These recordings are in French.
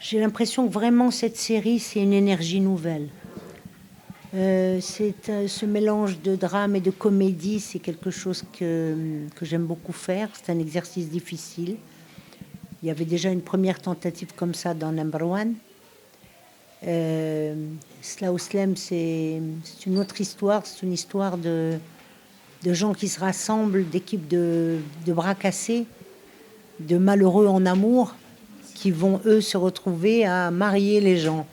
J'ai l'impression que vraiment cette série, c'est une énergie nouvelle. Ce mélange de drame et de comédie, c'est quelque chose que j'aime beaucoup faire. C'est un exercice difficile. Il y avait déjà une première tentative comme ça dans Number One. Slaouslem, c'est une autre histoire. C'est une histoire de gens qui se rassemblent, d'équipes de bras cassés, de malheureux en amour, qui vont, eux, se retrouver à marier les gens.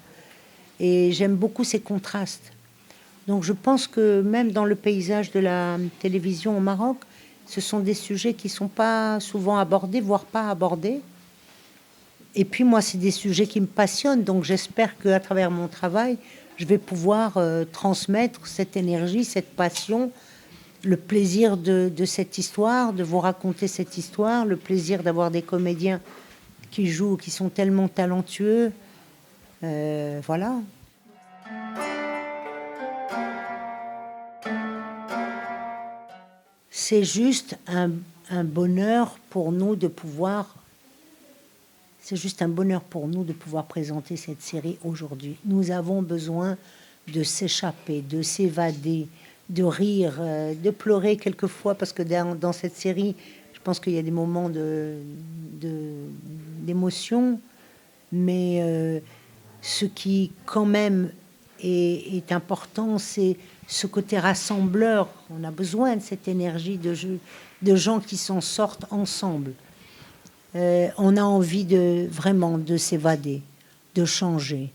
Et j'aime beaucoup ces contrastes. Donc je pense que même dans le paysage de la télévision au Maroc, ce sont des sujets qui ne sont pas souvent abordés, voire pas abordés. Et puis moi, c'est des sujets qui me passionnent, donc j'espère qu'à travers mon travail, je vais pouvoir transmettre cette énergie, cette passion, le plaisir de cette histoire, de vous raconter cette histoire, le plaisir d'avoir des comédiens qui jouent, qui sont tellement talentueux. Voilà. C'est juste un bonheur pour nous de pouvoir... C'est juste un bonheur pour nous de pouvoir présenter cette série aujourd'hui. Nous avons besoin de s'échapper, de s'évader, de rire, de pleurer quelquefois, parce que dans cette série, je pense qu'il y a des moments d'émotion, mais ce qui quand même est important, c'est ce côté rassembleur. On a besoin de cette énergie de gens qui s'en sortent ensemble. On a envie vraiment de s'évader, de changer.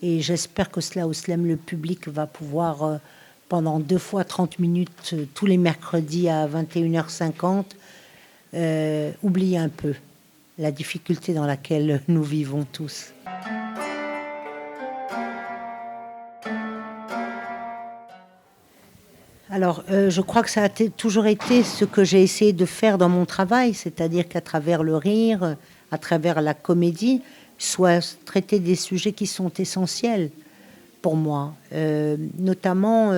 Et j'espère que Slaouslem, le public, va pouvoir, pendant 2 fois 30 minutes, tous les mercredis à 21h50, oublier un peu la difficulté dans laquelle nous vivons tous. Alors, je crois que ça a toujours été ce que j'ai essayé de faire dans mon travail, c'est-à-dire qu'à travers le rire, à travers la comédie, soit traiter des sujets qui sont essentiels pour moi, notamment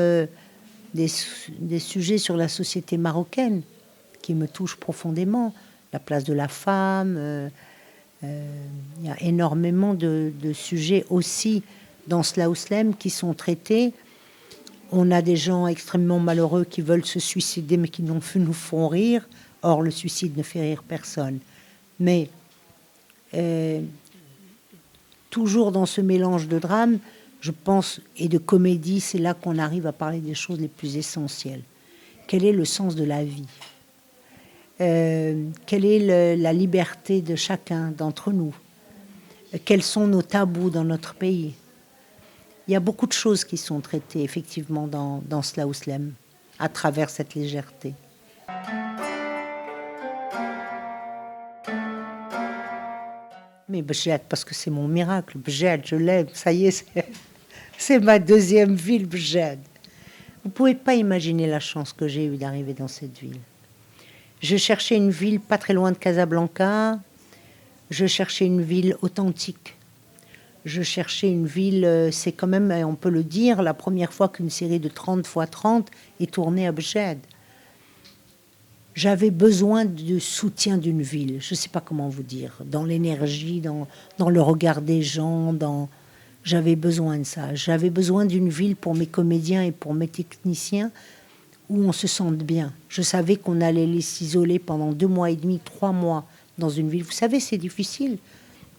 des sujets sur la société marocaine qui me touchent profondément, la place de la femme. Il y a énormément de sujets aussi dans Slaouslem qui sont traités. On a des gens extrêmement malheureux qui veulent se suicider, mais qui nous font rire. Or, le suicide ne fait rire personne. Mais toujours dans ce mélange de drame, je pense, et de comédie, c'est là qu'on arrive à parler des choses les plus essentielles. Quel est le sens de la vie? Quelle est la liberté de chacun d'entre nous? Quels sont nos tabous dans notre pays? Il y a beaucoup de choses qui sont traitées effectivement dans Slaouslem à travers cette légèreté. Mais Bjed, parce que c'est mon miracle. Bjed, je l'aime. Ça y est, c'est ma deuxième ville, Bjed. Vous ne pouvez pas imaginer la chance que j'ai eue d'arriver dans cette ville. Je cherchais une ville pas très loin de Casablanca. Je cherchais une ville authentique. Je cherchais une ville, c'est quand même, on peut le dire, la première fois qu'une série de 30 x 30 est tournée à Bjed. J'avais besoin du soutien d'une ville, je ne sais pas comment vous dire, dans l'énergie, dans le regard des gens, j'avais besoin de ça. J'avais besoin d'une ville pour mes comédiens et pour mes techniciens où on se sente bien. Je savais qu'on allait les s'isoler pendant 2 mois et demi, 3 mois dans une ville. Vous savez, c'est difficile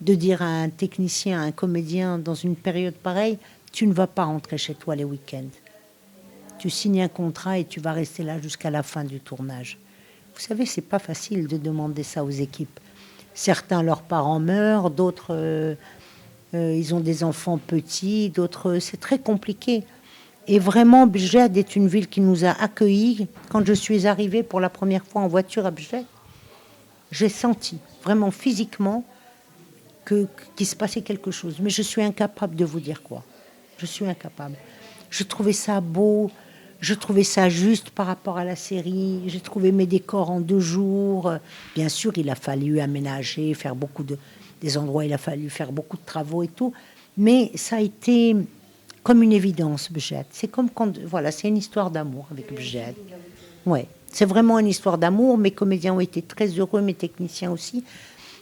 de dire à un technicien, à un comédien, dans une période pareille, tu ne vas pas rentrer chez toi les week-ends. Tu signes un contrat et tu vas rester là jusqu'à la fin du tournage. Vous savez, c'est pas facile de demander ça aux équipes. Certains, leurs parents meurent, d'autres, ils ont des enfants petits, d'autres, c'est très compliqué. Et vraiment, Bjed est une ville qui nous a accueillis. Quand je suis arrivée pour la première fois en voiture à Bjed, j'ai senti, vraiment physiquement, qu'il se passait quelque chose. Mais je suis incapable de vous dire quoi. Je suis incapable. Je trouvais ça beau, je trouvais ça juste par rapport à la série. J'ai trouvé mes décors en 2 jours. Bien sûr, il a fallu aménager, faire des endroits, il a fallu faire beaucoup de travaux et tout. Mais ça a été comme une évidence, Bjed. C'est comme quand... Voilà, c'est une histoire d'amour avec Bjed. Ouais, c'est vraiment une histoire d'amour. Mes comédiens ont été très heureux, mes techniciens aussi.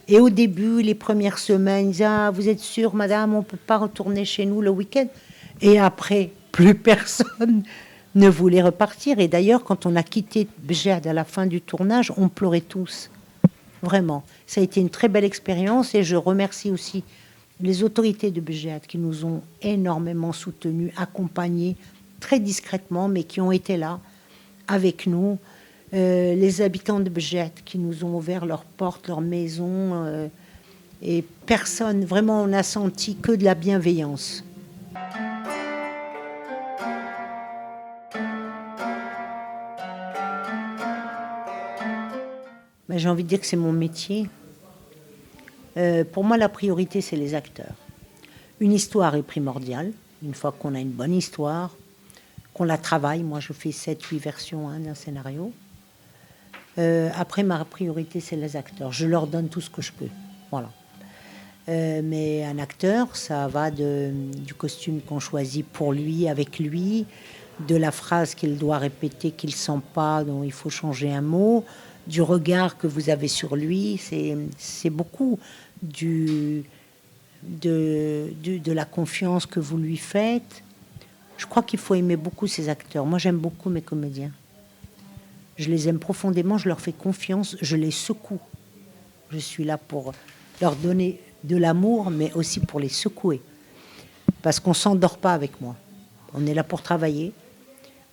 Et au début, les premières semaines, ils disaient, ah, vous êtes sûre, madame, on ne peut pas retourner chez nous le week-end. Et après, plus personne ne voulait repartir. Et d'ailleurs, quand on a quitté Bjad à la fin du tournage, on pleurait tous. Vraiment. Ça a été une très belle expérience et je remercie aussi les autorités de Bjad qui nous ont énormément soutenus, accompagnés très discrètement, mais qui ont été là avec nous. Les habitants de Bjad qui nous ont ouvert leurs portes, leurs maisons. Et personne, vraiment, on n'a senti que de la bienveillance. Ben, j'ai envie de dire que c'est mon métier. Pour moi, la priorité, c'est les acteurs. Une histoire est primordiale. Une fois qu'on a une bonne histoire, qu'on la travaille, moi je fais 7-8 versions d'un scénario. Après, ma priorité, c'est les acteurs. Je leur donne tout ce que je peux. Voilà. Mais un acteur, ça va du costume qu'on choisit pour lui, avec lui, de la phrase qu'il doit répéter, qu'il ne sent pas, dont il faut changer un mot, du regard que vous avez sur lui. C'est beaucoup de la confiance que vous lui faites. Je crois qu'il faut aimer beaucoup ces acteurs. Moi, j'aime beaucoup mes comédiens. Je les aime profondément, je leur fais confiance, je les secoue. Je suis là pour leur donner de l'amour, mais aussi pour les secouer. Parce qu'on ne s'endort pas avec moi. On est là pour travailler,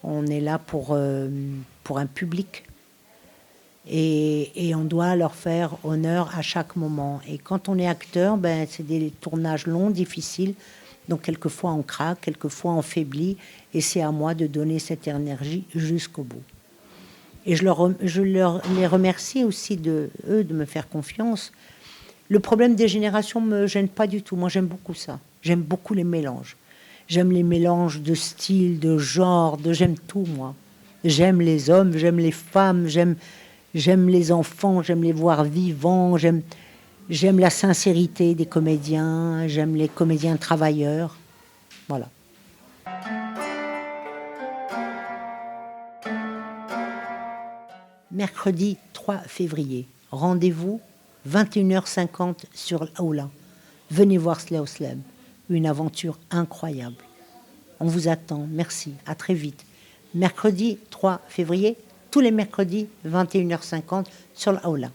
on est là pour un public. Et on doit leur faire honneur à chaque moment. Et quand on est acteur, ben, c'est des tournages longs, difficiles. Donc quelquefois on craque, quelquefois on faiblit. Et c'est à moi de donner cette énergie jusqu'au bout. Et je les remercie aussi de me faire confiance. Le problème des générations ne me gêne pas du tout. Moi, j'aime beaucoup ça. J'aime beaucoup les mélanges. J'aime les mélanges de styles, de genres, j'aime tout, moi. J'aime les hommes, j'aime les femmes, j'aime les enfants, j'aime les voir vivants, j'aime la sincérité des comédiens, j'aime les comédiens travailleurs. Voilà. Mercredi 3 février, rendez-vous 21h50 sur l'Aula. Venez voir Slaoslem, une aventure incroyable. On vous attend, merci, à très vite. Mercredi 3 février, tous les mercredis, 21h50 sur l'Aula.